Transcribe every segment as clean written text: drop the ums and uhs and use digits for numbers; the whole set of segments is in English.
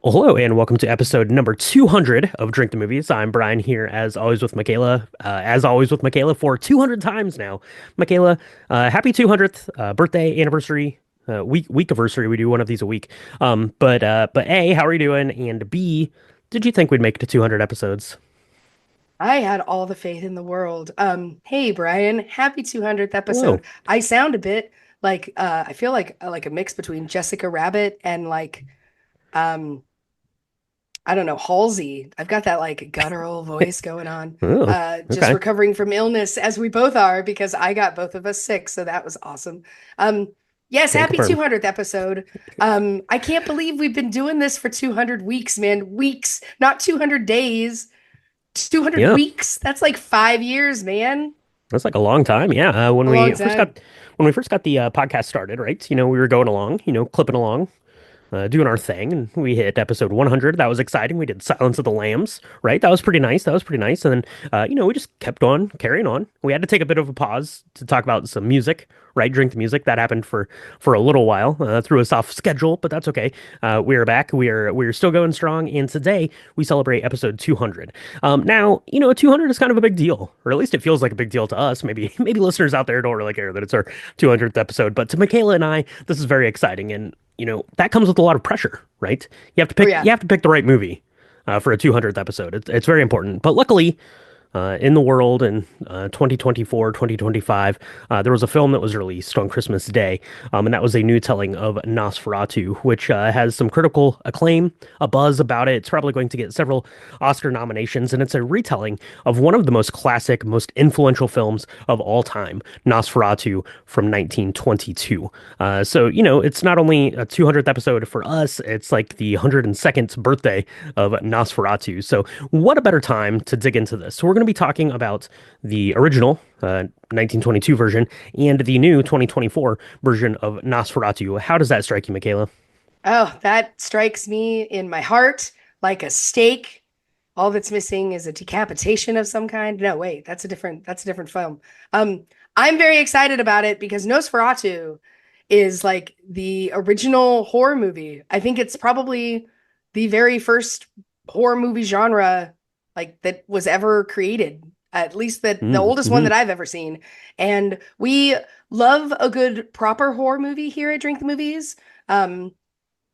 Well, hello, and welcome to episode number 200 of Drink the Movies. I'm Brian here, as always with Michaela for 200 times now. Michaela, happy 200th birthday, anniversary, week anniversary. We do one of these a week. But A, how are you doing? And B, did you think we'd make it to 200 episodes? I had all the faith in the world. Hey Brian, happy 200th Hello. episode. I sound a bit like I feel like a mix between Jessica Rabbit and um I don't know, Halsey. I've got that like guttural voice going on. Oh, Just okay. recovering from illness as we both are because I got both of us sick, so that was awesome. Um yes, Can happy confirm. 200th episode. I can't believe we've been doing this for 200 weeks, man. Weeks, not 200 days. 200 Yeah, weeks? That's like 5 years, man. that's like a long time. Yeah, A long time. when we first got the podcast started, right? We were going along, clipping along, doing our thing, and we hit episode 100. That was exciting. We did Silence of the Lambs, right? That was pretty nice. That was pretty nice. And then, we just kept on carrying on. We had to take a bit of a pause to talk about some music, right? Drink the music. That happened for a little while, threw us off schedule, but that's okay. We are back. We are still going strong, and today we celebrate episode 200. Now, 200 is kind of a big deal, or at least it feels like a big deal to us. Maybe listeners out there don't really care that it's our 200th episode, but to Michaela and I, this is very exciting. And that comes with a lot of pressure, right? Oh yeah. You have to pick the right movie for a 200th episode. It's very important. But luckily, in the world in 2024, 2025, there was a film that was released on Christmas Day, and that was a new telling of Nosferatu, which has some critical acclaim, a buzz about it. It's probably going to get several Oscar nominations, and it's a retelling of one of the most classic, most influential films of all time, Nosferatu from 1922. It's not only a 200th episode for us, it's like the 102nd birthday of Nosferatu. So, what a better time to dig into this? So, we're going to be talking about the original 1922 version and the new 2024 version of Nosferatu. How does that strike you, Michaela? Oh, that strikes me in my heart like a stake. All that's missing is a decapitation of some kind. No, wait, that's a different film. I'm very excited about it because Nosferatu is like the original horror movie. I think it's probably the very first horror movie genre like that was ever created. At least the oldest one Mm-hmm. that I've ever seen. And we love a good proper horror movie here at Drink the Movies. Um,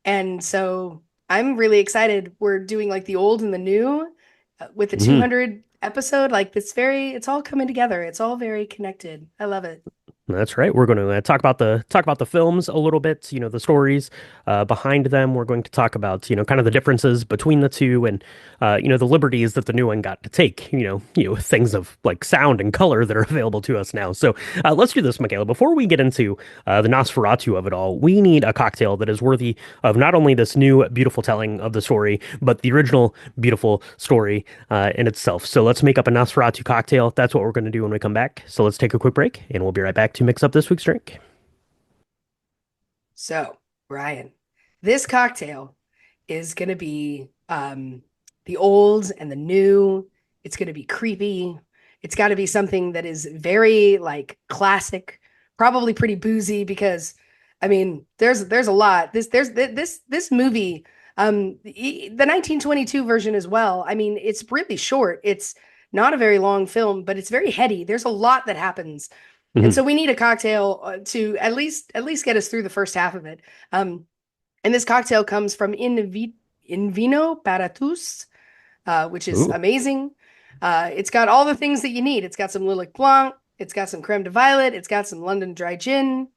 and so I'm really excited. We're doing like the old and the new with the Mm-hmm. 200 episode. Like it's all coming together. It's all very connected. I love it. That's right. We're going to talk about the films a little bit, the stories behind them. We're going to talk about, kind of the differences between the two and the liberties that the new one got to take, things of like sound and color that are available to us now. So, let's do this, Michaela. Before we get into the Nosferatu of it all, we need a cocktail that is worthy of not only this new beautiful telling of the story, but the original beautiful story in itself. So let's make up a Nosferatu cocktail. That's what we're going to do when we come back. So let's take a quick break and we'll be right back to mix up this week's drink. So, Ryan, this cocktail is going to be the old and the new. It's going to be creepy. It's got to be something that is very like classic, probably pretty boozy because I mean, there's a lot. This movie the 1922 version as well. I mean, it's really short. It's not a very long film, but it's very heady. There's a lot that happens. And Hmm. so we need a cocktail to at least get us through the first half of it. Um, and this cocktail comes from In Vino Paratus, which is Ooh. amazing. It's got all the things that you need. It's got some Lillet Blanc, it's got some creme de violet, it's got some London dry gin,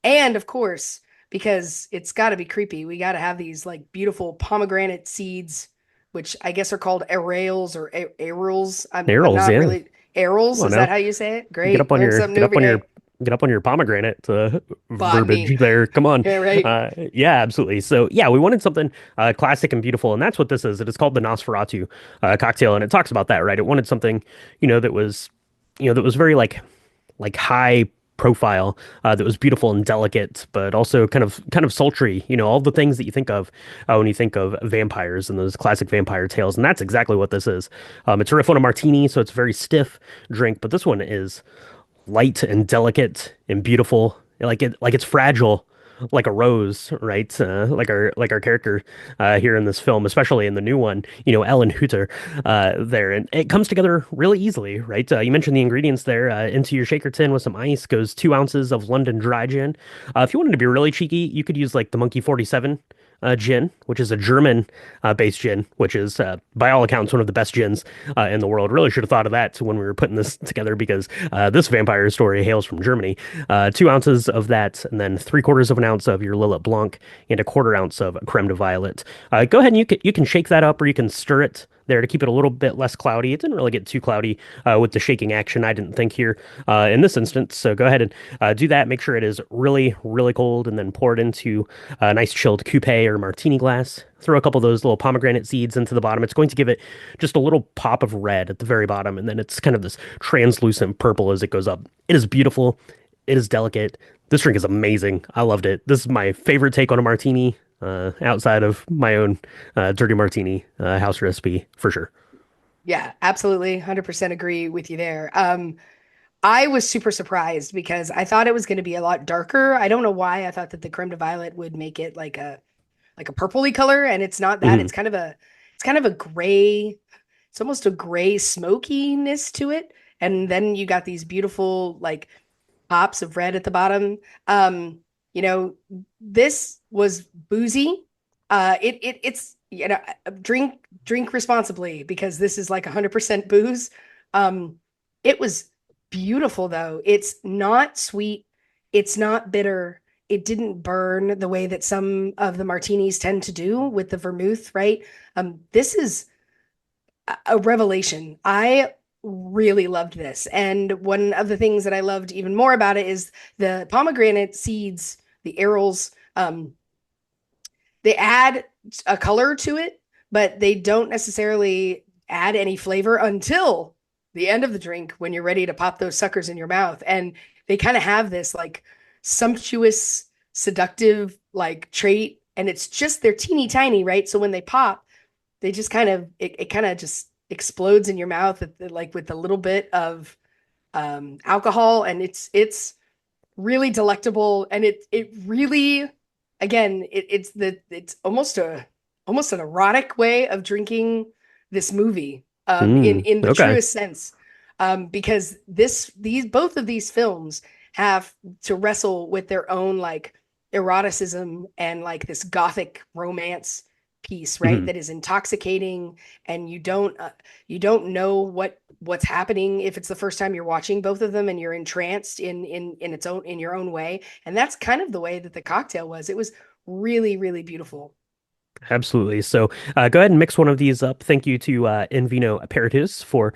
and of course, because it's got to be creepy, we got to have these like beautiful pomegranate seeds, which I guess are called arrailes or arils. I'm Arils, not yeah. really Come arils. on Is that now. how you say it? Get Great, up on learn something new every day. get up on your pomegranate verbiage Botany. there. Come on. Yeah, right. Yeah, absolutely. So yeah, we wanted something classic and beautiful, and that's what this is. It is called the Nosferatu cocktail, and it talks about that, right? It wanted something, that was, that was very like high profile, that was beautiful and delicate, but also kind of sultry. All the things that you think of when you think of vampires and those classic vampire tales, and that's exactly what this is. It's a riff on a martini, so it's a very stiff drink, but this one is light and delicate and beautiful, like it's fragile, like a rose, right? Like our character here in this film, especially in the new one, Ellen Hooter there, and it comes together really easily, right? You mentioned the ingredients there. Into your shaker tin with some ice goes 2 ounces of London dry gin. If you wanted to be really cheeky, you could use like the Monkey 47 gin, which is a German based gin, which is by all accounts one of the best gins in the world. Really should have thought of that when we were putting this together because this vampire story hails from Germany. 2 ounces of that, and then 3/4 of an ounce of your Lillet Blanc, and a 1/4 ounce of creme de violet. Go ahead and you can shake that up, or you can stir it there to keep it a little bit less cloudy. It didn't really get too cloudy with the shaking action, I didn't think here in this instance. So go ahead and do that. Make sure it is really, really cold, and then pour it into a nice chilled coupe or martini glass. Throw a couple of those little pomegranate seeds into the bottom. It's going to give it just a little pop of red at the very bottom, and then it's kind of this translucent purple as it goes up. It is beautiful. It is delicate. This drink is amazing. I loved it. This is my favorite take on a martini, outside of my own dirty martini house recipe for sure. Yeah, absolutely. 100% agree with you there. I was super surprised because I thought it was going to be a lot darker. I don't know why. I thought that the creme de violet would make it like a purpley color, and it's not that. Mhm. It's kind of a gray. It's almost a gray smokiness to it, and then you got these beautiful like pops of red at the bottom. Um, you know, this was boozy. It's drink responsibly because this is like 100% booze. Um, it was beautiful though. It's not sweet. It's not bitter. It didn't burn the way that some of the martinis tend to do with the vermouth, right? This is a revelation. I really loved this. And one of the things that I loved even more about it is the pomegranate seeds, the arils. They add a color to it, but they don't necessarily add any flavor until the end of the drink when you're ready to pop those suckers in your mouth. And they kind of have this like sumptuous, seductive like trait. And it's just they're teeny tiny, right? So when they pop, they just it kind of just explodes in your mouth like with a little bit of alcohol, and it's really delectable, and it really again it's almost an erotic way of drinking this movie in the Okay. truest sense, because these both of these films have to wrestle with their own like eroticism and like this gothic romance piece, right, Mhm. that is intoxicating, and you don't know what's happening if it's the first time you're watching both of them, and you're entranced in its own in your own way. And that's kind of the way that the cocktail was. It was really, really beautiful. Absolutely. So go ahead and mix one of these up. Thank you to Invino Aperitifs for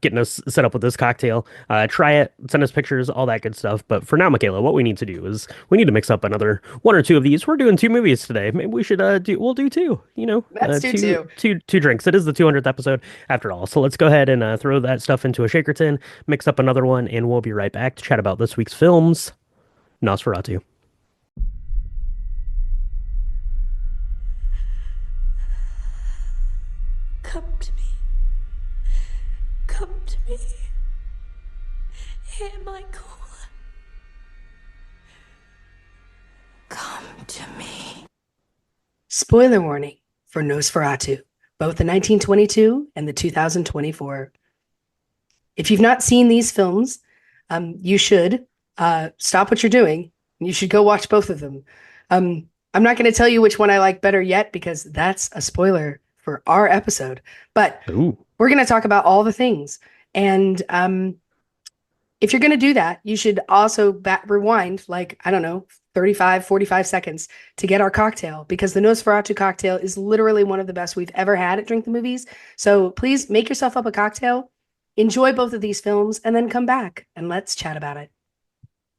getting us set up with this cocktail. Try it, send us pictures, all that good stuff. But for now, Michaela, what we need to do is we need to mix up another one or two of these. We're doing two movies today. Maybe we should we'll do two. Let's do two. Two drinks. It is the 200th episode after all. So let's go ahead and throw that stuff into a shaker tin, mix up another one, and we'll be right back to chat about this week's films, Nosferatu. Come to me. Come to me. Hear my call. Come to me. Spoiler warning for Nosferatu, both the 1922 and the 2024. If you've not seen these films, you should stop what you're doing. You should go watch both of them. I'm not going to tell you which one I like better yet because that's a spoiler for our episode. But Ooh. we're going to talk about all the things. And if you're going to do that, you should also rewind, like, I don't know, 35, 45 seconds to get our cocktail, because the Nosferatu cocktail is literally one of the best we've ever had at Drink the Movies. So please make yourself up a cocktail, enjoy both of these films, and then come back and let's chat about it.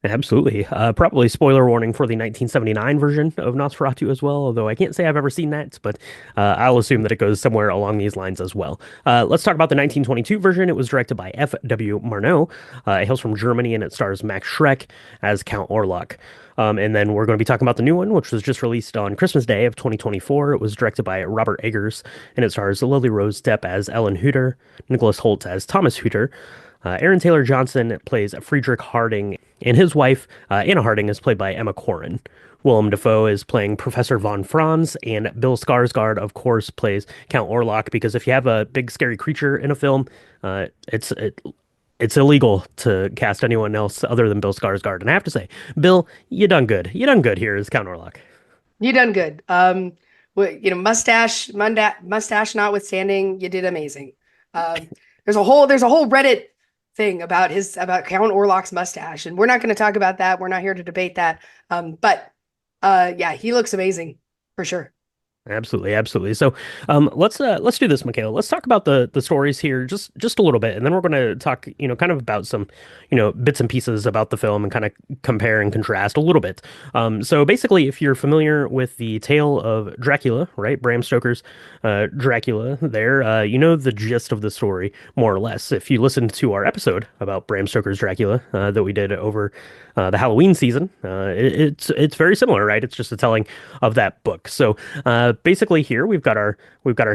Absolutely. Probably spoiler warning for the 1979 version of Nosferatu as well, although I can't say I've ever seen that, but I'll assume that it goes somewhere along these lines as well. Let's talk about the 1922 version. It was directed by F.W. Murnau. It hails from Germany, and it stars Max Schreck as Count Orlok. And then we're going to be talking about the new one, which was just released on Christmas Day of 2024. It was directed by Robert Eggers, and it stars Lily Rose Depp as Ellen Hooter, Nicholas Hoult as Thomas Hooter. Aaron Taylor Johnson plays Friedrich Harding, And his wife, Anna Harding, is played by Emma Corrin. Willem Dafoe is playing Professor von Franz, and Bill Skarsgård, of course, plays Count Orlok. Because if you have a big scary creature in a film, it's illegal to cast anyone else other than Bill Skarsgård. And I have to say, Bill, you done good. You done good here as Count Orlok. You done good. Mustache notwithstanding, you did amazing. Um, there's a whole Reddit thing about Count Orlok's mustache, and we're not going to talk about that. We're not here to debate that. But yeah, he looks amazing for sure. Absolutely, absolutely. So, let's do this, Michaela. Let's talk about the stories here just a little bit, and then we're going to talk, kind of about some, bits and pieces about the film and kind of compare and contrast a little bit. So basically, if you're familiar with the tale of Dracula, right, Bram Stoker's Dracula, there, you know the gist of the story more or less. If you listened to our episode about Bram Stoker's Dracula that we did over the Halloween season, it's very similar, right? It's just a telling of that book. So basically, here we've got our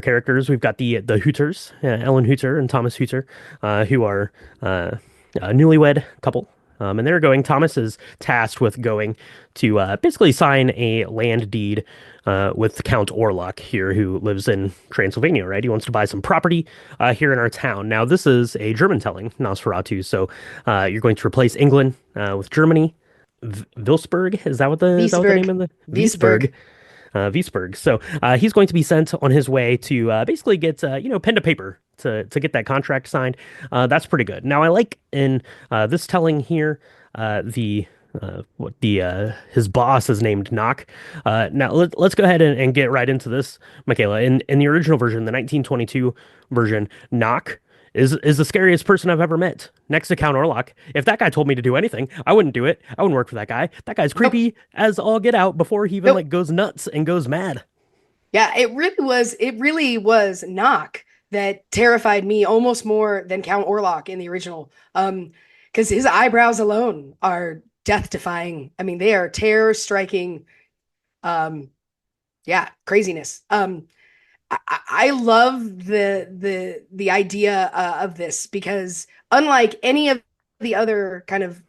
characters. We've got the Hooters, Ellen Hooter and Thomas Hooter, who are a newlywed couple. And they're going. Thomas is tasked with going to basically sign a land deed with Count Orlok here, who lives in Transylvania, right? He wants to buy some property here in our town. Now, this is a German telling, Nosferatu. So you're going to replace England with Germany. Vilsburg, is that what the name Wiesberg, of the Wiesberg. Wiesberg. So he's going to be sent on his way to basically get pen to paper to get that contract signed. That's pretty good. Now I like in this telling here the what the his boss is named Knock. Now let's go ahead and get right into this, Michaela. In the original version, the 1922 version, Knock is the scariest person I've ever met. Next to Count Orlok. If that guy told me to do anything, I wouldn't do it. I wouldn't work for that guy. That guy's Nope. creepy as all get out before he even Nope. like goes nuts and goes mad. Yeah, it really was Knock that terrified me almost more than Count Orlok in the original. Because his eyebrows alone are death defying. I mean, they are terror striking. Um, yeah, craziness. I love the idea of this because unlike any of the other kind of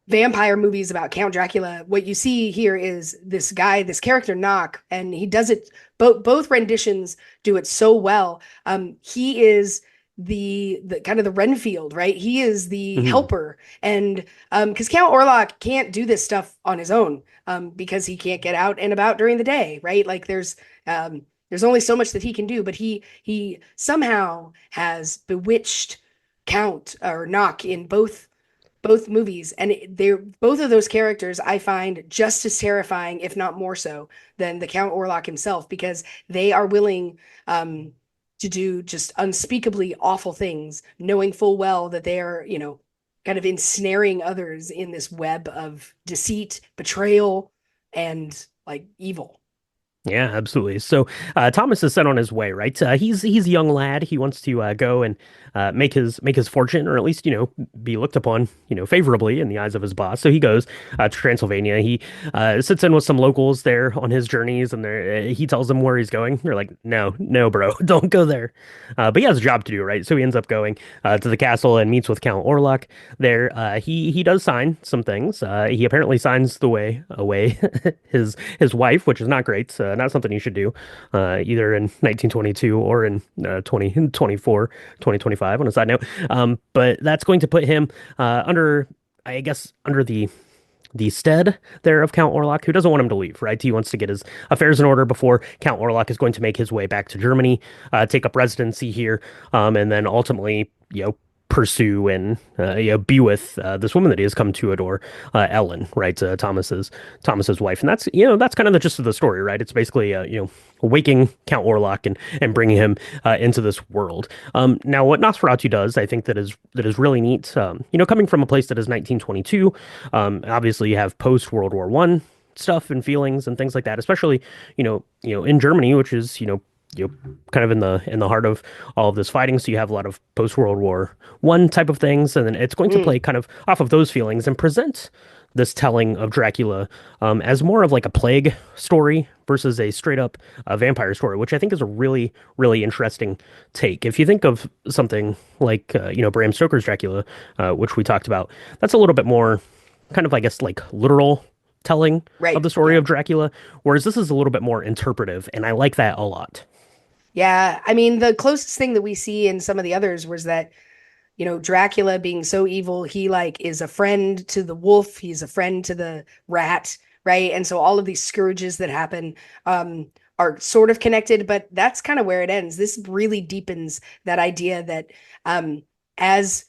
vampire movies about Count Dracula, what you see here is this guy, this character Knock, and he does it. Both renditions do it so well. He is the kind of the Renfield, right? He is the Hmm. helper, and because Count Orlok can't do this stuff on his own, because he can't get out and about during the day, right? Like there's only so much that he can do, but he somehow has bewitched Count or Knock in both movies, and they're both of those characters I find just as terrifying, if not more so, than the Count Orlok himself, because they are willing to do just unspeakably awful things, knowing full well that they are, kind of ensnaring others in this web of deceit, betrayal, and like evil. Yeah, absolutely. So Thomas is sent on his way, right? He's a young lad. He wants to go and make his fortune, or at least be looked upon favorably in the eyes of his boss. So he goes to Transylvania. He sits in with some locals there on his journeys, and he tells them where he's going. They're like, no, no, bro, don't go there. But he has a job to do, right? So he ends up going to the castle and meets with Count Orlok. There, he does sign some things. He apparently signs the way away his wife, which is not great. Not something you should do either in 1922 or in 2024, 2025 on a side note. But that's going to put him under, I guess, under the stead there of Count Orlok, who doesn't want him to leave, right? He wants to get his affairs in order before Count Orlok is going to make his way back to Germany, take up residency here, and then ultimately, pursue and be with this woman that he has come to adore, Ellen, right? Thomas's wife, and that's kind of the gist of the story, right? It's basically waking Count Orlok and bringing him into this world. Now, what Nosferatu does, I think that is really neat. Coming from a place that is 1922, obviously you have post World War One stuff and feelings and things like that, especially in Germany, which is kind of in the heart of all of this fighting. So you have a lot of post World War One type of things, and then it's going to Mm, play kind of off of those feelings and present this telling of Dracula as more of like a plague story versus a straight up vampire story, which I think is a really interesting take. If you think of something like Bram Stoker's Dracula, which we talked about, that's a little bit more kind of, I guess, like literal telling of right. the story Yeah. of Dracula, whereas this is a little bit more interpretive, and I like that a lot. Yeah. I mean, the closest thing that we see in some of the others was that, Dracula being so evil, he like is a friend to the wolf, he's a friend to the rat, right? And so all of these scourges that happen are sort of connected, but that's kind of where it ends. This really deepens that idea that as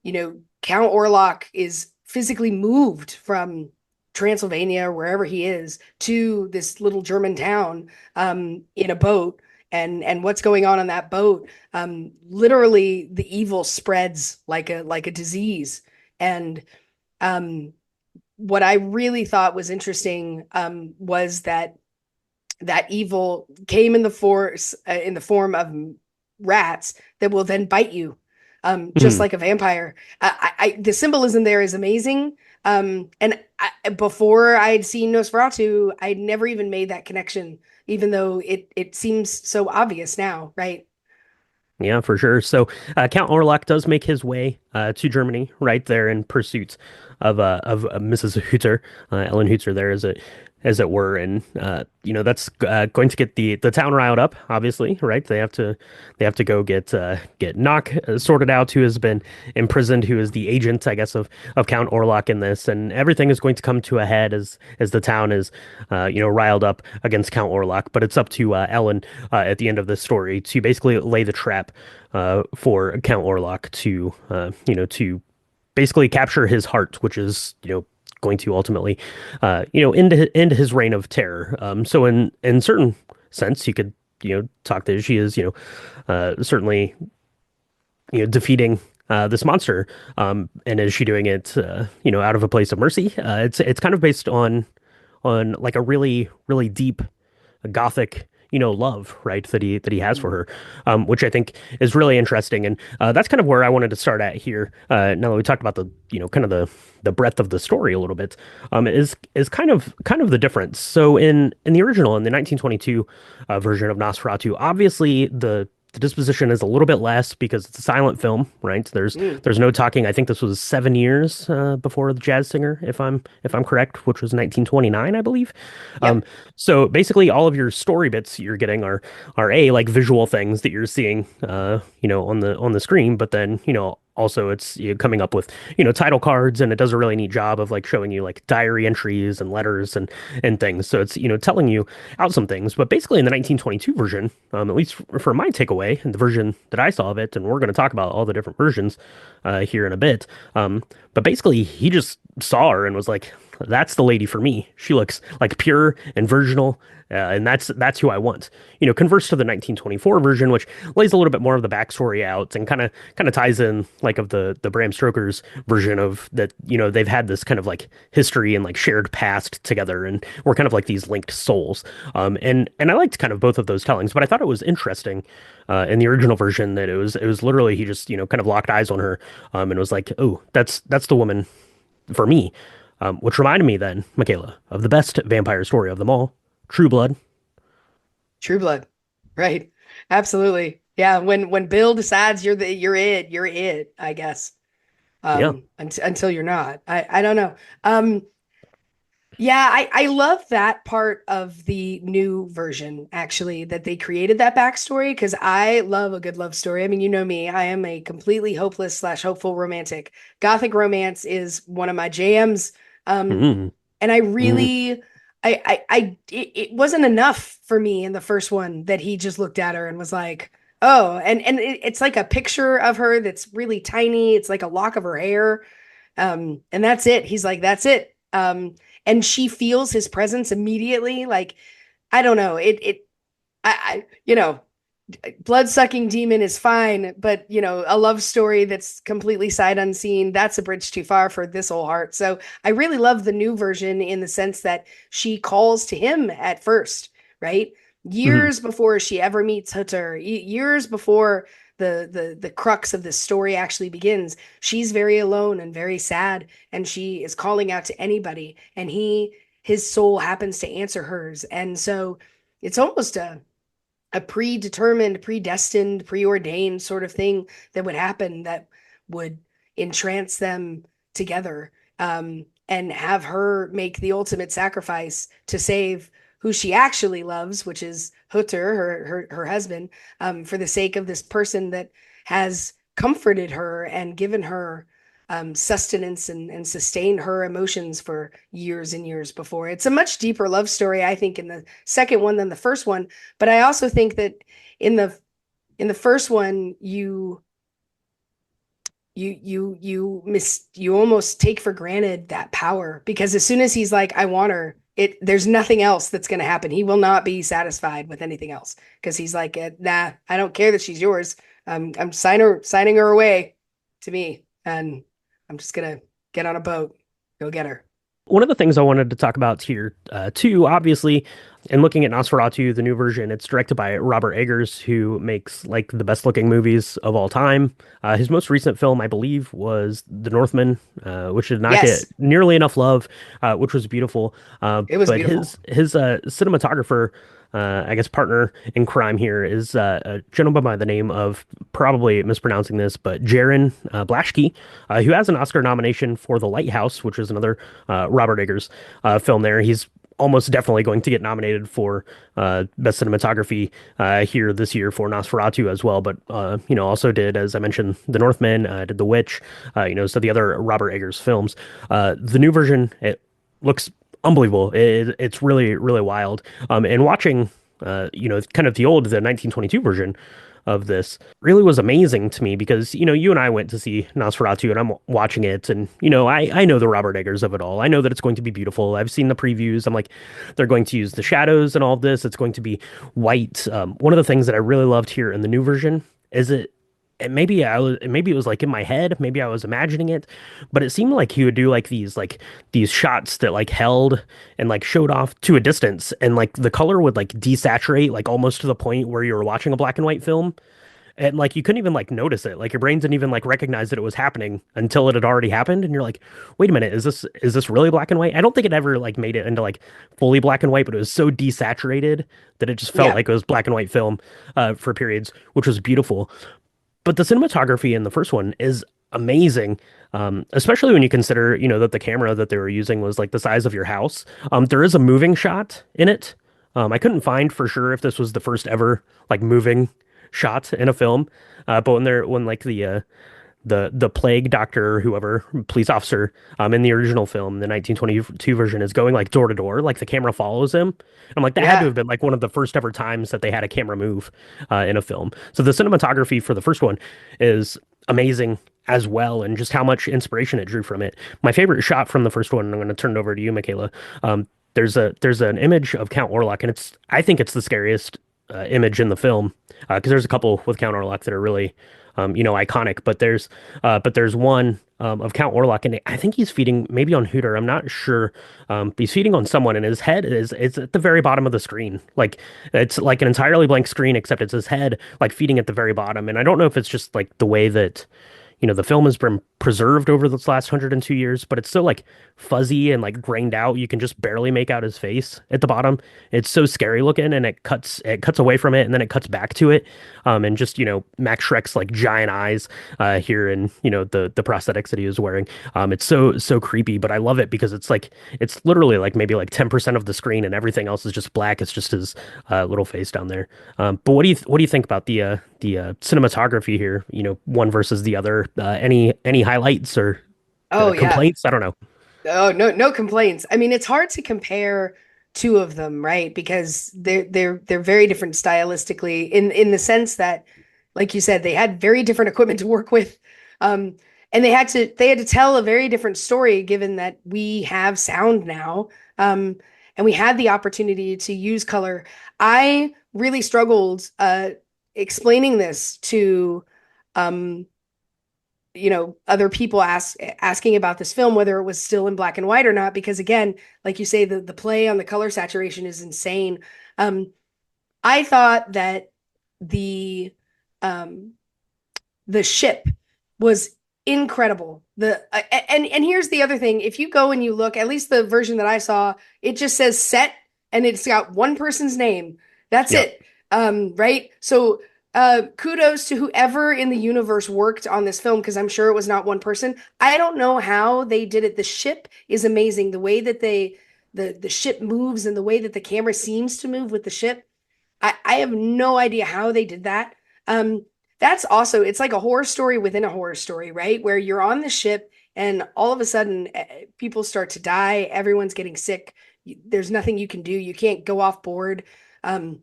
Count Orlok is physically moved from Transylvania or wherever he is to this little German town in a boat. And what's going on that boat? Literally, the evil spreads like a disease. And um, what I really thought was interesting was that evil came in the form of rats that will then bite you, just Mhm. like a vampire. The symbolism there is amazing. Before I had seen Nosferatu, I'd never even made that connection, even though it seems so obvious now, right? Yeah, for sure. So Count Orlok does make his way to Germany, right there in pursuit of Mrs. Hooter, Ellen Hooter, there as it were, and that's going to get the town riled up. Obviously, right? They have to go get Knock sorted out, who has been imprisoned, who is the agent, I guess, of Count Orlok in this, and everything is going to come to a head as the town is riled up against Count Orlok. But it's up to Ellen at the end of this story to basically lay the trap for Count Orlok to basically capture his heart, which is going to ultimately end his reign of terror. So in certain sense, you could talk that she is certainly defeating this monster. And is she doing it out of a place of mercy? It's kind of based on like a really deep gothic love, right, that he has for her, which I think is really interesting. And that's kind of where I wanted to start at here, now that we talked about the kind of the breadth of the story a little bit, is kind of the difference. So in the original, in the 1922 version of Nosferatu, obviously the disposition is a little bit less because it's a silent film, right? Mm, There's no talking. I think this was 7 years before the Jazz Singer, if I'm correct, which was 1929, I believe. Um, yep. so basically, all of your story bits you're getting are a like visual things that you're seeing, on the screen, but then also it's coming up with title cards, and it does a really neat job of like showing you like diary entries and letters and things. So it's telling you out some things. But basically, in the 1922 version, at least for my takeaway and the version that I saw of it, and we're going to talk about all the different versions here in a bit. But basically, he just saw her and was like, "That's the lady for me. She looks like pure and virginal, and that's who I want." Converse to the 1924 version, which lays a little bit more of the backstory out and kind of ties in like of the Bram Stoker's version of that. They've had this kind of like history and like shared past together, and we're kind of like these linked souls. And I liked kind of both of those tellings, but I thought it was interesting in the original version that it was literally he just kind of locked eyes on her, and was like, "Oh, that's the woman for me." Which reminded me then, Michaela, of the best vampire story of them all, True Blood. True Blood. Right. Absolutely. Yeah. When Bill decides you're it, I guess. Yeah. Until you're not. I don't know. Yeah, I love that part of the new version, actually, that they created that backstory because I love a good love story. I mean, you know me, I am a completely hopeless slash hopeful romantic. Gothic romance is one of my jams. Um, Mm, and I mm, really, it wasn't enough for me in the first one that he just looked at her and was like, oh, and it's like a picture of her that's really tiny. It's like a lock of her hair. And that's it. He's like, that's it. And she feels his presence immediately. Like, I don't know. Blood sucking demon is fine, but a love story that's completely sight unseen, that's a bridge too far for this old heart. So I really love the new version in the sense that she calls to him at first, right? Mhm. years before she ever meets Hutter, years before the crux of the story actually begins. She's very alone and very sad, and she is calling out to anybody, and his soul happens to answer hers. And so it's almost a predetermined, predestined, preordained sort of thing that would happen that would entrance them together, and have her make the ultimate sacrifice to save who she actually loves, which is Hutter, her husband, for the sake of this person that has comforted her and given her sustenance and sustained her emotions for years and years before. It's a much deeper love story, I think, in the second one than the first one. But I also think that in the first one, you almost take for granted that power, because as soon as he's like, I want her, there's nothing else that's going to happen. He will not be satisfied with anything else, because he's like, nah, I don't care that she's yours. I'm signing her away to me, and I'm just gonna get on a boat, go get her. One of the things I wanted to talk about here, too, obviously, in looking at Nosferatu, the new version, it's directed by Robert Eggers, who makes like the best looking movies of all time. His most recent film, I believe, was The Northman, which did not get Yes, nearly enough love, which was beautiful. it was But beautiful. his cinematographer, I guess, partner in crime here is a gentleman by the name of, probably mispronouncing this, but Jaron Blaschke, who has an Oscar nomination for The Lighthouse, which is another Robert Eggers film there. He's almost definitely going to get nominated for best cinematography here this year for Nosferatu as well. But also did, as I mentioned, The Northman, did The Witch, so the other Robert Eggers films. The new version, it looks unbelievable. It's really, really wild. And watching, kind of the 1922 version of this really was amazing to me because, you and I went to see Nosferatu and I'm watching it and, I know the Robert Eggers of it all. I know that it's going to be beautiful. I've seen the previews. I'm like, they're going to use the shadows and all of this. It's going to be white. One of the things that I really loved here in the new version is and maybe it was like in my head, maybe I was imagining it, but it seemed like he would do these shots that like held and like showed off to a distance and like the color would like desaturate like almost to the point where you were watching a black and white film and like you couldn't even like notice it. Like your brain didn't even like recognize that it was happening until it had already happened and you're like, "Wait a minute, is this really black and white?" I don't think it ever like made it into like fully black and white, but it was so desaturated that it just felt Yeah. like it was black and white film for periods, which was beautiful. But the cinematography in the first one is amazing, especially when you consider, that the camera that they were using was like the size of your house. There is a moving shot in it. I couldn't find for sure if this was the first ever like moving shot in a film. But when like the plague doctor, whoever police officer, in the original film, the 1922 version, is going like door to door, like the camera follows him. I'm like, that had to Yeah. have been like one of the first ever times that they had a camera move in a film. So the cinematography for the first one is amazing as well, and just how much inspiration it drew from it. My favorite shot from the first one, and I'm going to turn it over to you, Michaela. There's an image of Count Orlok, and I think it's the scariest image in the film because there's a couple with Count Orlok that are really iconic. But there's one of Count Orlok, and I think he's feeding maybe on Hooter. I'm not sure. He's feeding on someone, and his head is at the very bottom of the screen. Like it's like an entirely blank screen, except it's his head like feeding at the very bottom. And I don't know if it's just like the way that the film has been preserved over this last 102 years, but it's so like fuzzy and like grained out. You can just barely make out his face at the bottom. It's so scary looking, and it cuts away from it, and then it cuts back to it. And just Max Schreck's like giant eyes here, and the prosthetics that he was wearing. It's so creepy, but I love it because it's literally like maybe like 10% of the screen, and everything else is just black. It's just his little face down there. But what do you think about the cinematography here? One versus the other. Any highlights or Oh yeah. complaints? I don't know. Oh, no complaints. I mean, it's hard to compare two of them, right? Because they're very different stylistically in the sense that, like you said, they had very different equipment to work with. And they had to tell a very different story given that we have sound now. And we had the opportunity to use color. I really struggled explaining this to um other people asking about this film, whether it was still in black and white or not, because again, like you say, the play on the color saturation is insane. um I thought that the um the ship was incredible. And here's the other thing. If you go and you look, at least the version that I saw, it just says set and it's got one person's name. That's Yep. it. Right? So kudos to whoever in the universe worked on this film because I'm sure it was not one person. I don't know how they did it. The ship is amazing. The way that the ship moves and the way that the camera seems to move with the ship. I have no idea how they did that. That's also, it's like a horror story within a horror story, right? Where you're on the ship and all of a sudden people start to die, everyone's getting sick. There's nothing you can do. You can't go off board. Um,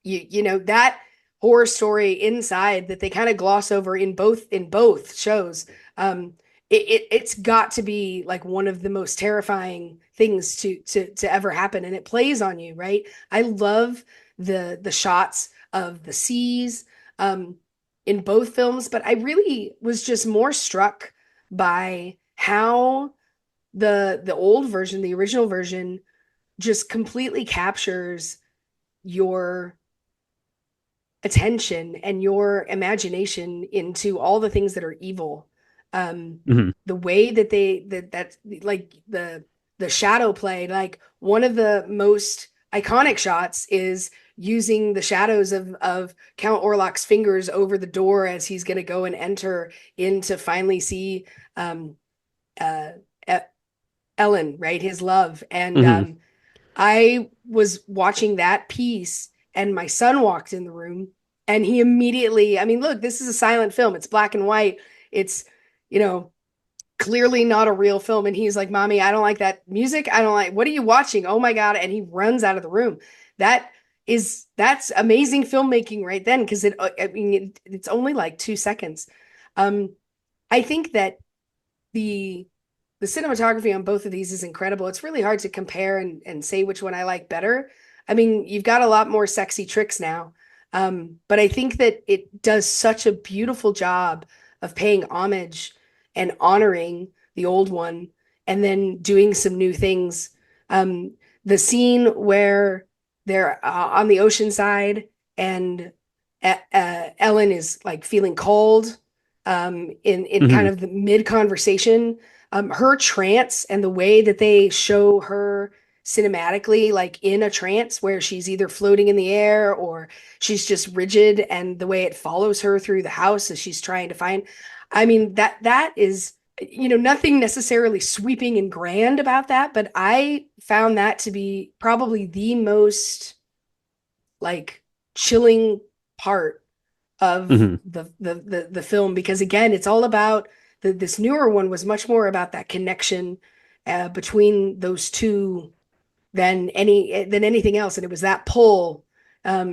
you know that horror story inside that they kind of gloss over in both shows. It's got to be like one of the most terrifying things to ever happen, and it plays on you, right? I love the shots of the seas in both films, but I really was just more struck by how the old version, the original version, just completely captures your attention and your imagination into all the things that are evil. Um, Hmm. the way that that's like the shadow play, like one of the most iconic shots is using the shadows of Count Orlok's fingers over the door as he's going to go and enter in to finally see um, uh, Ellen, right, his love, and Hmm. I was watching that piece and my son walked in the room and he immediately, I mean, look, this is a silent film. It's black and white. It's, you know, clearly not a real film. And he's like, Mommy, I don't like that music. I don't like, what are you watching? Oh my God. And he runs out of the room. That that's amazing filmmaking right then. Cause I mean, it's only like 2 seconds. Um, I think that the the cinematography on both of these is incredible. It's really hard to compare and say which one I like better. I mean, you've got a lot more sexy tricks now. But I think that it does such a beautiful job of paying homage and honoring the old one and then doing some new things. Um, the scene where they're on the ocean side and Ellen is like feeling cold in kind Hmm. of the mid conversation. Her trance and the way that they show her cinematically, like in a trance where she's either floating in the air or she's just rigid, and the way it follows her through the house as she's trying to find. I mean, that is, nothing necessarily sweeping and grand about that, but I found that to be probably the most like chilling part of Hmm. the film because again it's all about this newer one was much more about that connection between those two than anything else, and it was that pull.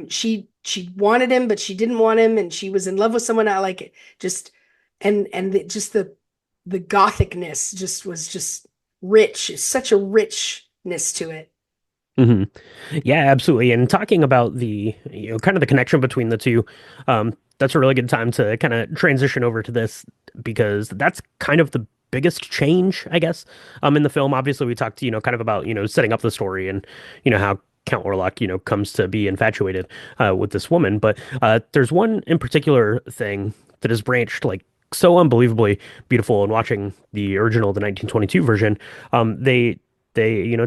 She wanted him but she didn't want him and she was in love with someone. I like it just just the gothicness just was just rich. It's such a richness to it. Hmm. Yeah, absolutely. And talking about kind of the connection between the two, that's a really good time to kind of transition over to this because that's kind of the biggest change, I guess, in the film. Obviously, we talked, kind of about, setting up the story and, how Count Orlok, comes to be infatuated with this woman. But there's one in particular thing that is branched like so unbelievably beautiful. And watching the original, the 1922 version, they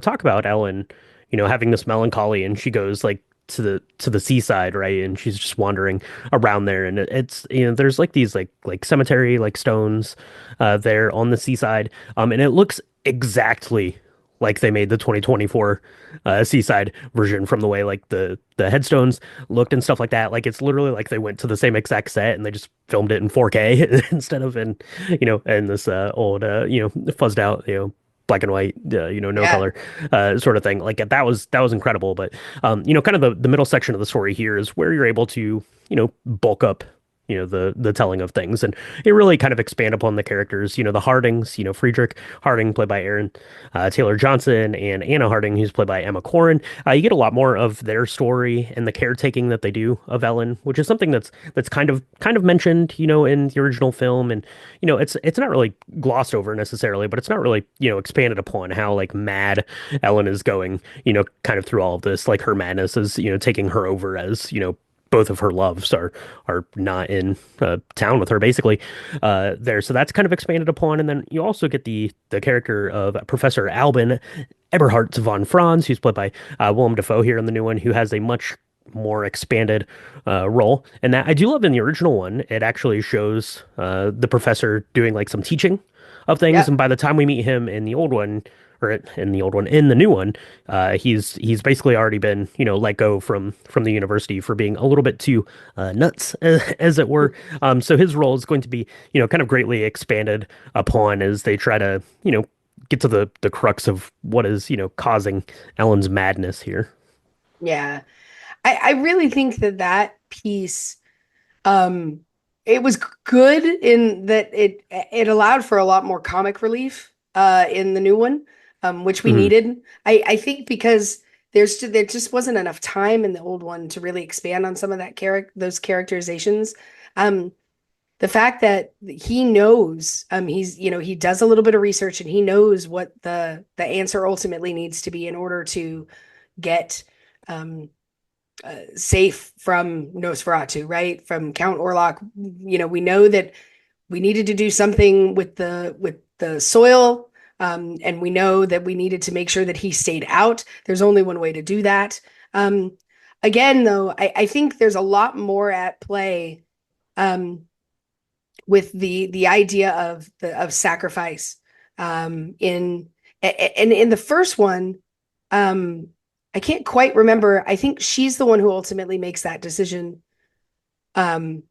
talk about Ellen having this melancholy and she goes like to the seaside, right? And she's just wandering around there and it's there's like these like cemetery like stones there on the seaside. And it looks exactly like they made the 2024 seaside version from the way like the headstones looked and stuff like that. Like it's literally like they went to the same exact set and they just filmed it in 4K instead of in this old fuzzed out black and white, no Yeah. color, sort of thing. Like that was incredible. But kind of the middle section of the story here is where you're able to, bulk up the telling of things, and it really kind of expand upon the characters, the Hardings, Friedrich Harding played by Aaron Taylor Johnson, and Anna Harding, who's played by Emma Corrin. You get a lot more of their story and the caretaking that they do of Ellen, which is something that's kind of mentioned, in the original film, and it's not really glossed over necessarily, but it's not really expanded upon how like mad Ellen is going, kind of through all of this, like her madness is taking her over as both of her loves are not in town with her basically there. So that's kind of expanded upon, and then you also get the character of Professor Albin Eberhard von Franz, who's played by Willem Dafoe here in the new one, who has a much more expanded role. And that I do love in the original one. It actually shows the professor doing like some teaching of things, Yeah. and by the time we meet him in the old one, in the new one, he's basically already been let go from the university for being a little bit too nuts, as it were. So his role is going to be kind of greatly expanded upon as they try to get to the crux of what is causing Ellen's madness here. Yeah. I really think that that piece, um, it was good in that it allowed for a lot more comic relief in the new one, which we Hmm. needed. I think because there just wasn't enough time in the old one to really expand on some of that those characterizations. Um, the fact that he knows, he does a little bit of research and he knows what the answer ultimately needs to be in order to get um safe from Nosferatu, right? From Count Orlok. We know that we needed to do something with the soil, and we know that we needed to make sure that he stayed out. There's only one way to do that. Um, Again, though, I think there's a lot more at play um, with the idea of sacrifice in and in the first one. Um, I can't quite remember. I think she's the one who ultimately makes that decision. Um,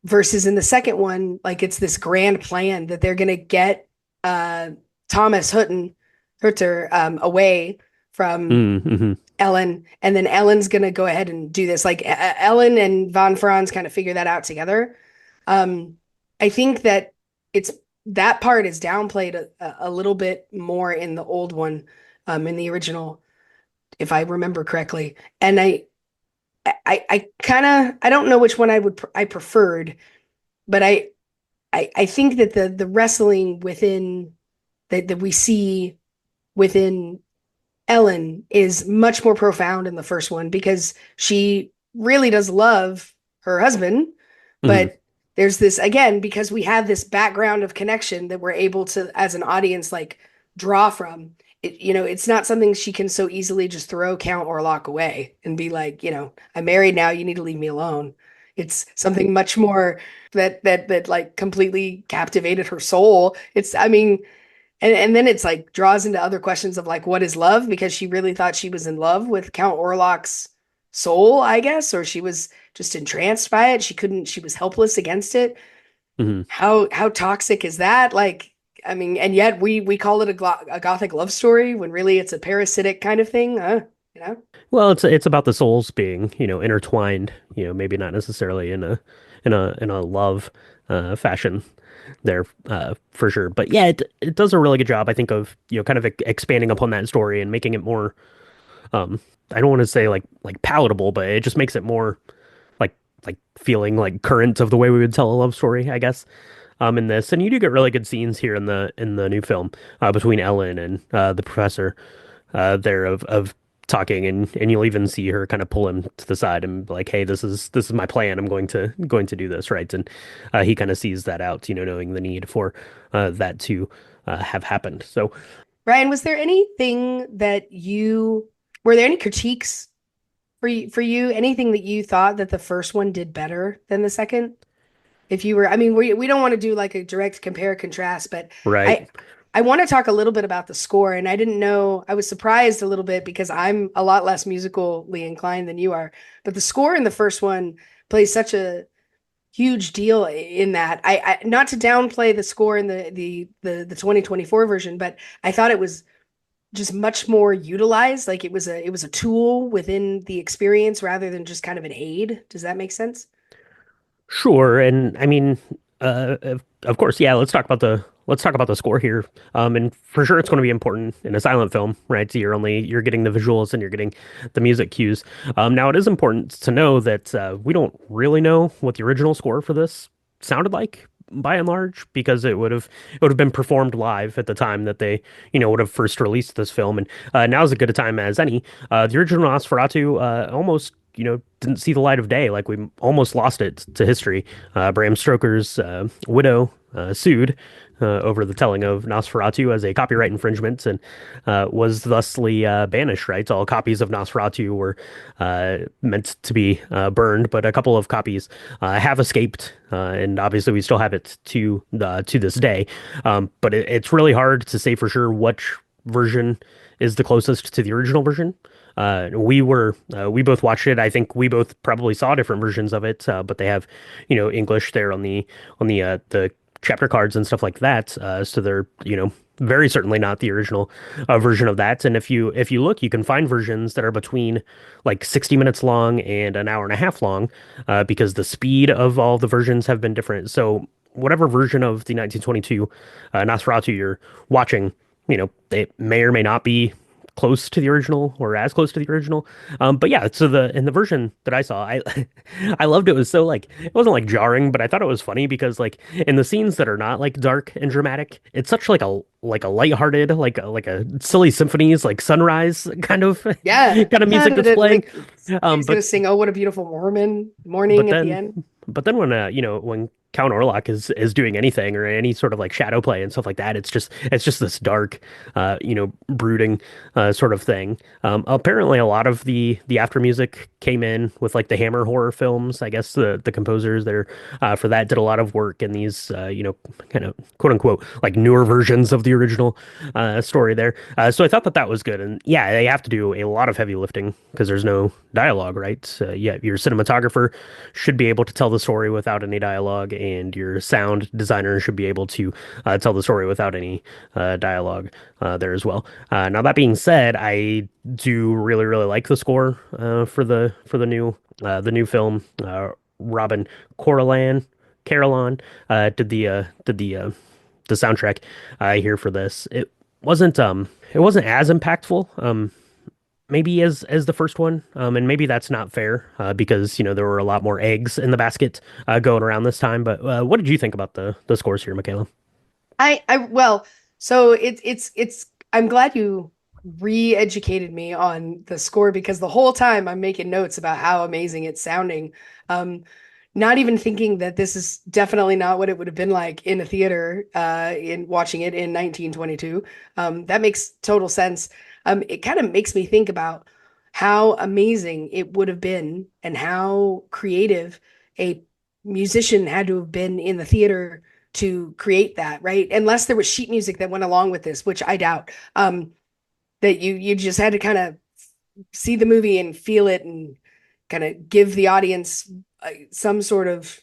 Versus in the second one, like it's this grand plan that they're gonna get uh Thomas Hutter away from Mm-hmm. Ellen, and then Ellen's gonna go ahead and do this. Like Ellen and Von Franz kind of figure that out together. Um, I think that it's that part is downplayed a little bit more in the old one, in the original, if I remember correctly. And I kind of I don't know which one I preferred, but I think that the wrestling within that we see within Ellen is much more profound in the first one because she really does love her husband, Hmm. but there's this again because we have this background of connection that we're able to as an audience like draw from. It's not something she can so easily just throw, count, or lock away and be like, I'm married now, you need to leave me alone. It's something much more that like completely captivated her soul. I mean, and then it's like draws into other questions of like what is love because she really thought she was in love with Count Orlok's soul, I guess, or she was just entranced by it. She was helpless against it. Hmm. How toxic is that? Like, I mean, and yet we call it a gothic love story when really it's a parasitic kind of thing, you know? Well, it's about the souls being, intertwined, maybe not necessarily in a love fashion there for sure. But yeah, it does a really good job, I think, of, kind of expanding upon that story and making it more I don't want to say like palatable, but it just makes it more like feeling like current of the way we would tell a love story, I guess. In this, and you do get really good scenes here in the new film between Ellen and the professor there of talking, and you'll even see her kind of pull him to the side and be like, hey, this is my plan. I'm going to do this, right? And he kind of sees that out, knowing the need for that to have happened. So Ryan, was there anything that you were there any critiques for you? Anything that you thought that the first one did better than the second? If you were, I mean, we don't want to do like a direct compare contrast, but right. I I want to talk a little bit about the score. And I didn't know, I was surprised a little bit because I'm a lot less musically inclined than you are. But the score in the first one plays such a huge deal in that. I not to downplay the score in the 2024 version, but I thought it was just much more utilized. Like it was a tool within the experience rather than just kind of an aid. Does that make sense? Sure, and I mean, of course, yeah. Let's talk about the score here. And for sure, it's going to be important in a silent film, right? So you're getting the visuals and you're getting the music cues. Now it is important to know that we don't really know what the original score for this sounded like by and large because it would have been performed live at the time that they would have first released this film, and now is as good a time as any. The original Nosferatu almost didn't see the light of day. Like we almost lost it to history. Bram Stoker's widow sued over the telling of Nosferatu as a copyright infringement and was thusly banished, right? So all copies of Nosferatu were meant to be burned, but a couple of copies have escaped, and obviously we still have it to this day. But it's really hard to say for sure which version is the closest to the original version. We both watched it. I think we both probably saw different versions of it, but they have, English there on the chapter cards and stuff like that. So they're, very certainly not the original version of that. And if you look, you can find versions that are between like 60 minutes long and an hour and a half long, because the speed of all the versions have been different. So whatever version of the 1922 Nosferatu you're watching, it may or may not be close to the original or as close to the original. But yeah, so the in the version that I saw, I I loved it. It was so like it wasn't like jarring, but I thought it was funny because like in the scenes that are not like dark and dramatic, it's such like a lighthearted, like a silly symphonies, like sunrise kind of Yeah. kind of Yeah, music did that's it playing. like he's gonna But sing "Oh, what a beautiful morning" but at the then end. but then when when Count Orlok is doing anything or any sort of like shadow play and stuff like that, it's just this dark, brooding sort of thing. Apparently, a lot of the after music came in with like the Hammer horror films. I guess the composers there for that did a lot of work in these kind of quote unquote like newer versions of the original story there. So I thought that that was good, and yeah, they have to do a lot of heavy lifting because there's no dialogue, right? Yeah, your cinematographer should be able to tell the story without any dialogue, and your sound designer should be able to tell the story without any dialogue there as well. Now that being said, I do really like the score for the new film. Robin Corellan Carolyn did the soundtrack here for this. It wasn't as impactful. Maybe as the first one, and maybe that's not fair because there were a lot more eggs in the basket going around this time. But what did you think about the scores here, Michaela? Well, so it's I'm glad you re-educated me on the score because the whole time I'm making notes about how amazing it's sounding. Um, Not even thinking that this is definitely not what it would have been like in a theater, in watching it in 1922. That makes total sense. It kind of makes me think about how amazing it would have been and how creative a musician had to have been in the theater to create that, right? Unless there was sheet music that went along with this, which I doubt. That you just had to kind of see the movie and feel it and kind of give the audience some sort of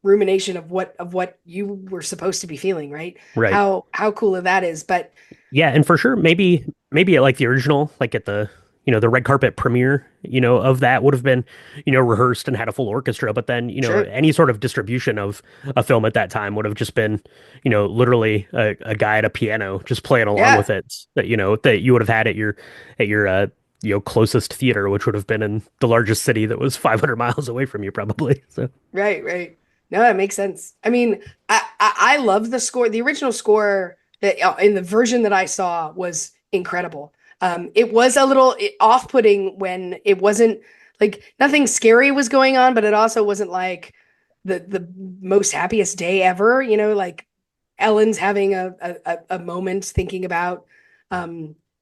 rumination of what you were supposed to be feeling, right? Right. How cool that is. But Yeah, and for sure, maybe at like the original, like at the the red carpet premiere, of that would have been, rehearsed and had a full orchestra. But then, sure. any sort of distribution of a film at that time would have just been, literally a guy at a piano just playing along Yeah. with it. That that you would have had at your closest theater, which would have been in the largest city that was 500 miles away from you, probably. So Right, right. No, that makes sense. I mean, I love the score. The original score that in the version that I saw was incredible. It was a little off-putting when it wasn't like nothing scary was going on, but it also wasn't like the most happiest day ever. Like Ellen's having a moment thinking about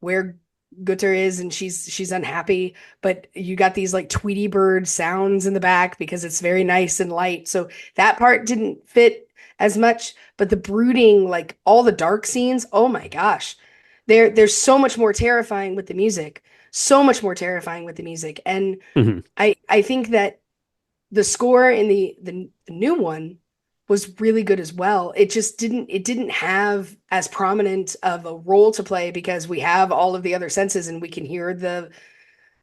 where Gutter is and she's unhappy, but you got these like Tweety bird sounds in the back because it's very nice and light. So that part didn't fit as much, but the brooding, like all the dark scenes, oh my gosh. There's so much more terrifying with the music. So much more terrifying with the music. And mhm. I think that the score in the new one was really good as well. It didn't have as prominent of a role to play because we have all of the other senses and we can hear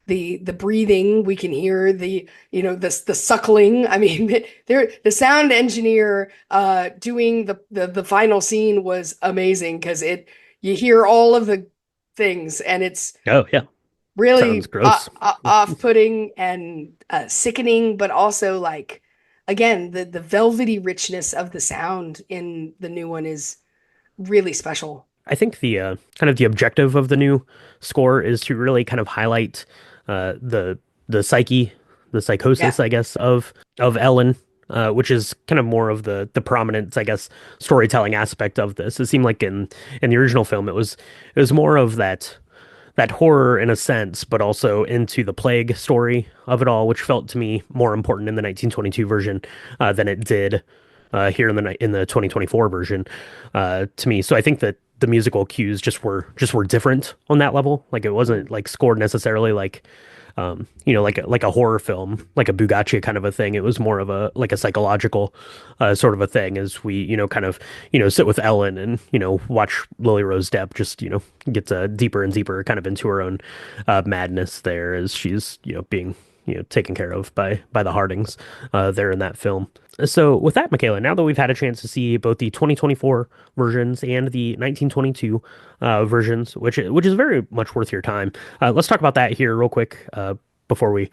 the breathing. We can hear the suckling. I mean, the sound engineer doing the final scene was amazing because it you hear all of the things, and it's Oh yeah, sounds really gross. off-putting and sickening, but also like again the velvety richness of the sound in the new one is really special. I think the kind of the objective of the new score is to really kind of highlight the psyche, the Yeah. psychosis, I guess, of Ellen, which is kind of more of the prominent, I guess, storytelling aspect of this. It seemed like in the original film, it was more of that horror in a sense, but also into the plague story of it all, which felt to me more important in the 1922 version than it did here in the 2024 version to me. So I think that the musical cues just were different on that level. Like it wasn't like scored necessarily like like a horror film, like a Bugatti kind of a thing. It was more of a like a psychological sort of a thing as we, kind of, sit with Ellen and, watch Lily Rose Depp just, gets deeper and deeper kind of into her own madness there as she's, being, taken care of by the Hardings there in that film. So with that, Michaela, now that we've had a chance to see both the 2024 versions and the 1922 versions, which is very much worth your time, let's talk about that here real quick before we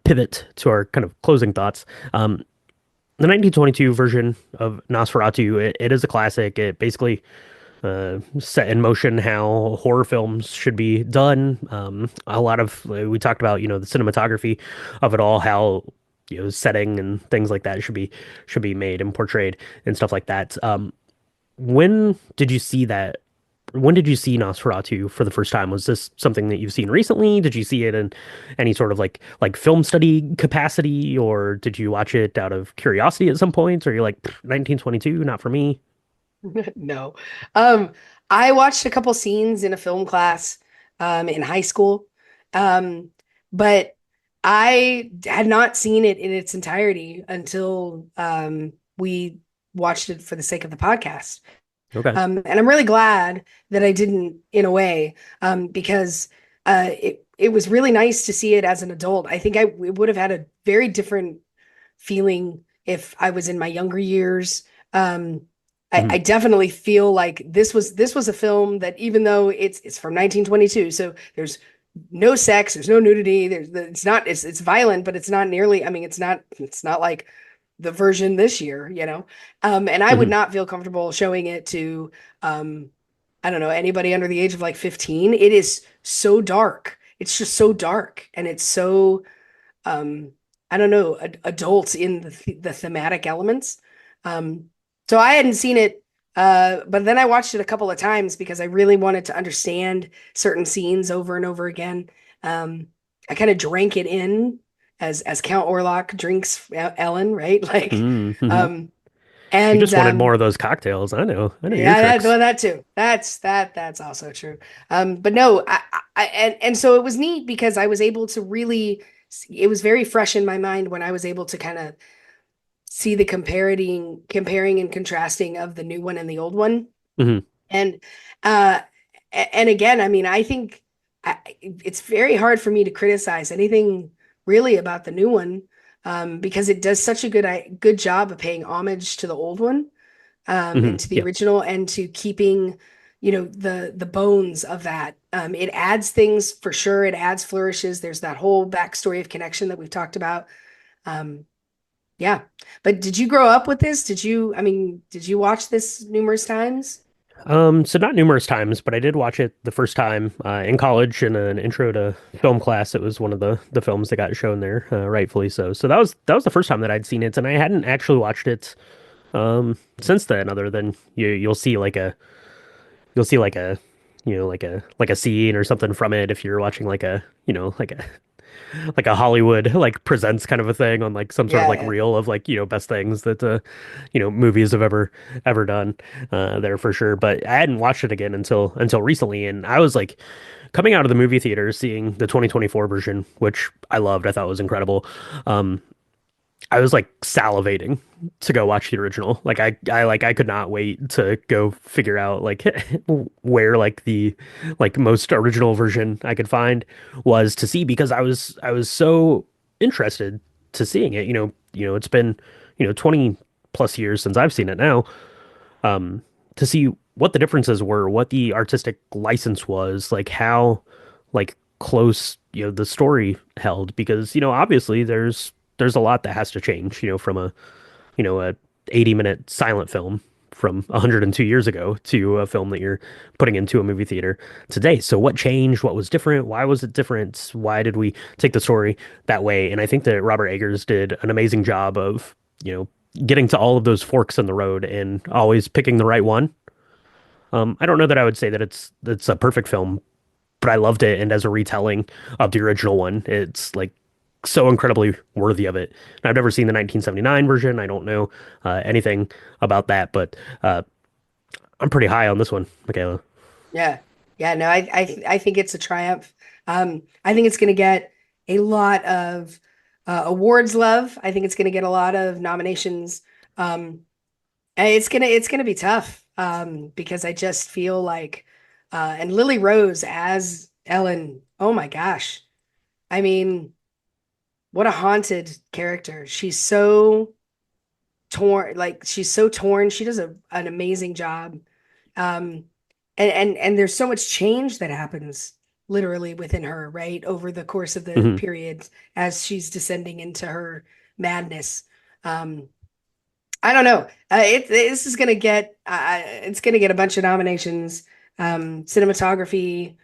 pivot to our kind of closing thoughts. The 1922 version of Nosferatu, it is a classic. It basically set in motion how horror films should be done. A lot of we talked about the cinematography of it all, how setting and things like that should be made and portrayed and stuff like that. When did you see that? When did you see Nosferatu for the first time? Was this something that you've seen recently? Did you see it in any sort of like film study capacity, or did you watch it out of curiosity at some point? Or you're like 1922, not for me? No. Um, I watched a couple scenes in a film class in high school. But I had not seen it in its entirety until we watched it for the sake of the podcast. Okay. And I'm really glad that I didn't in a way, because it was really nice to see it as an adult. I think I would have had a very different feeling if I was in my younger years. I Mhm. definitely feel like this was a film that even though it's from 1922, so there's no sex, there's no nudity, it's not it's violent, but it's not nearly. I mean, it's not like the version this year, you know. And I would Mhm. not feel comfortable showing it to um, I don't know, anybody under the age of like 15. It is so dark. It's just so dark, and it's so I don't know, adult in the thematic elements. Um, so I hadn't seen it, but then I watched it a couple of times because I really wanted to understand certain scenes over and over again. I kind of drank it in as Count Orlok drinks Ellen, right? Like, Mhm. um, You and just wanted more of those cocktails. I know your yeah, tricks. well, that too. That's also true. But no, and so it was neat because I was able to really. It was very fresh in my mind when I was able to kind of see the comparing and contrasting of the new one and the old one. Hmm. And uh, and again, I mean, I think it's very hard for me to criticize anything really about the new one, because it does such a good job of paying homage to the old one, Hmm. and to the Yeah. original, and to keeping, the bones of that. It adds things for sure. It adds flourishes. There's that whole backstory of connection that we've talked about. Um, yeah. But did you grow up with this? I mean, did you watch this numerous times? So not numerous times, but I did watch it the first time in college in an intro to film class. It was one of the films that got shown there, rightfully so. So that was the first time that I'd seen it, and I hadn't actually watched it since then. Other than you'll see like a like a scene or something from it if you're watching like a like a Hollywood like presents kind of a thing on like some sort of Yeah, like yeah. reel of like best things that movies have ever done there for sure. But I hadn't watched it again until recently, and I was like coming out of the movie theater seeing the 2024 version, which I loved. I thought was incredible. Um, I was like salivating to go watch the original. Like I could not wait to go figure out like where like the like most original version I could find was to see because I was so interested to seeing it. It's been, 20 plus years since I've seen it now. To see what the differences were, what the artistic license was, like how like close, the story held because, obviously there's a lot that has to change, from a 80-minute silent film from 102 years ago to a film that you're putting into a movie theater today. So what changed? What was different? Why was it different? Why did we take the story that way? And I think that Robert Eggers did an amazing job of, getting to all of those forks in the road and always picking the right one. I don't know that I would say that it's a perfect film, but I loved it. And as a retelling of the original one, it's like so incredibly worthy of it. And I've never seen the 1979 version. I don't know anything about that, but I'm pretty high on this one, Michaela. Yeah. Yeah, no, I think it's a triumph. I think it's going to get a lot of awards love. I think it's going to get a lot of nominations. And it's gonna be tough because I just feel like and Lily Rose as Ellen, oh my gosh. I mean, what a haunted character. She's so torn, like she's so torn. She does an amazing job. Um, and there's so much change that happens literally within her, right? Over the course of the Hmm. period as she's descending into her madness. Um, I don't know. This is gonna get it's gonna get a bunch of nominations. Cinematography,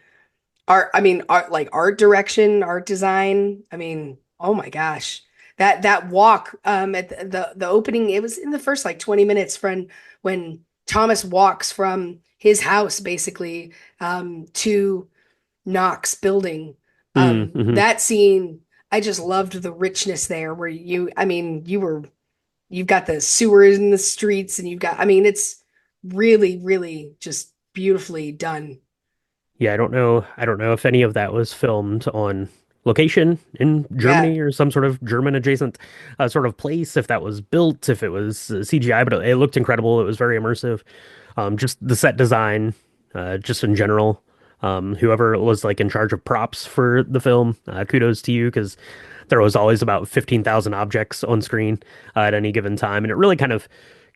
art. I mean, art direction, art design. I mean, oh my gosh, that walk at the opening. It was in the first like 20 minutes from when Thomas walks from his house basically to Knox building. Hmm. That scene, I just loved the richness there. Where I mean, you've got the sewers in the streets and I mean, it's really, really just beautifully done. Yeah, I don't know if any of that was filmed on location in Yeah. Germany or some sort of German adjacent sort of place, if that was built, if it was CGI, but it looked incredible. It was very immersive. Just the set design, just in general. Whoever was like in charge of props for the film, kudos to you because there was always about 15,000 objects on screen at any given time, and it really kind of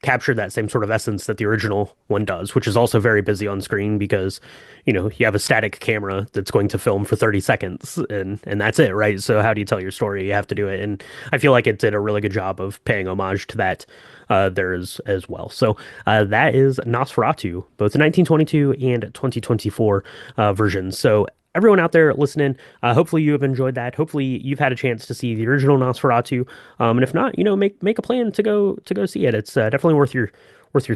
captured that same sort of essence that the original one does, which is also very busy on screen because, you have a static camera that's going to film for 30 seconds and that's it, right? So how do you tell your story? You have to do it. And I feel like it did a really good job of paying homage to that there as well. So that is Nosferatu, both the 1922 and 2024 versions. So everyone out there listening, hopefully you have enjoyed that. Hopefully you've had a chance to see the original Nosferatu, and if not, make a plan to go see it. It's definitely worth your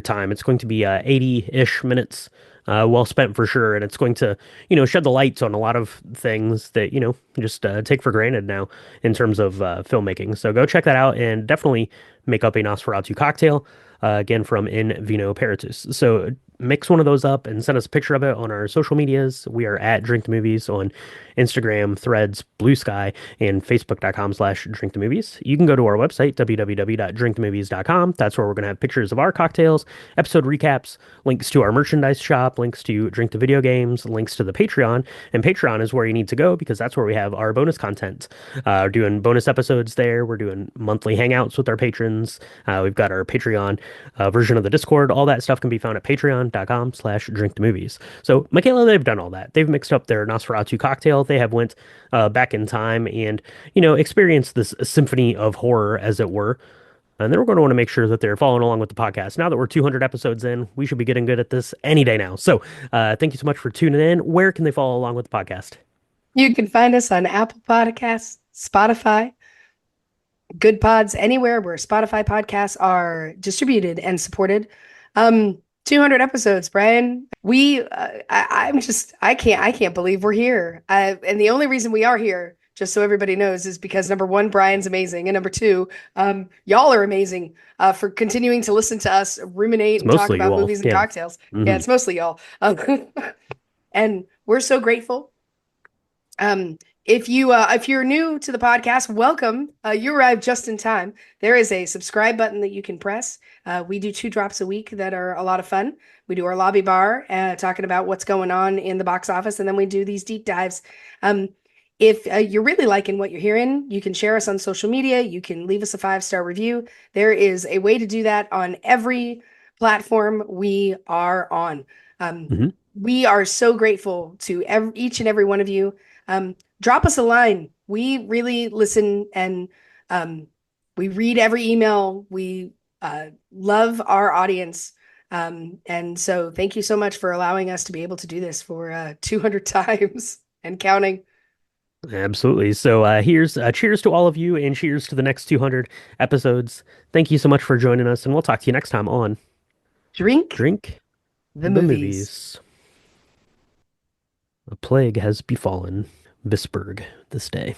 time. It's going to be 80-ish minutes. Well spent for sure, and it's going to, shed the lights on a lot of things that, just take for granted now in terms of filmmaking. So go check that out and definitely make up a Nosferatu cocktail, again from In Vino Peritus. So mix one of those up and send us a picture of it on our social medias. We are at Drink the Movies on Instagram, Threads, Blue Sky, and Facebook.com/Drink the Movies. You can go to our website, www.drinkthemovies.com. That's where we're going to have pictures of our cocktails, episode recaps, links to our merchandise shop, links to Drink the Video Games, links to the Patreon. And Patreon is where you need to go because that's where we have our bonus content. We're doing bonus episodes there. We're doing monthly hangouts with our patrons. We've got our Patreon version of the Discord. All that stuff can be found at patreon.com/drink the movies. So Michaela, they've done all that. They've mixed up their Nosferatu cocktail. They have went back in time and, experienced this symphony of horror, as it were. And then we're going to want to make sure that they're following along with the podcast. Now that we're 200 episodes in, we should be getting good at this any day now. So thank you so much for tuning in. Where can they follow along with the podcast? You can find us on Apple Podcasts, Spotify, Good Pods, anywhere where Spotify podcasts are distributed and supported. 200 episodes, Brian. I can't believe we're here. And the only reason we are here, just so everybody knows, is because number one, Brian's amazing, and number two, y'all are amazing for continuing to listen to us ruminate It's and talk mostly you about all. movies and Yeah. cocktails. Yeah, Hmm. it's mostly y'all. And we're so grateful. If you're new to the podcast, welcome. You arrived just in time. There is a subscribe button that you can press. We do 2 drops a week that are a lot of fun. We do our lobby bar, talking about what's going on in the box office, and then we do these deep dives. Um, if you're really liking what you're hearing, you can share us on social media. You can leave us a 5-star review. There is a way to do that on every platform we are on. Um, Hmm. we are so grateful to each and every one of you. Drop us a line. We really listen, and um, we read every email. We love our audience. And so thank you so much for allowing us to be able to do this for 200 times and counting. Absolutely. So here's cheers to all of you and cheers to the next 200 episodes. Thank you so much for joining us, and we'll talk to you next time on Drink Drink the the movies. Movies. A plague has befallen Visburg this day.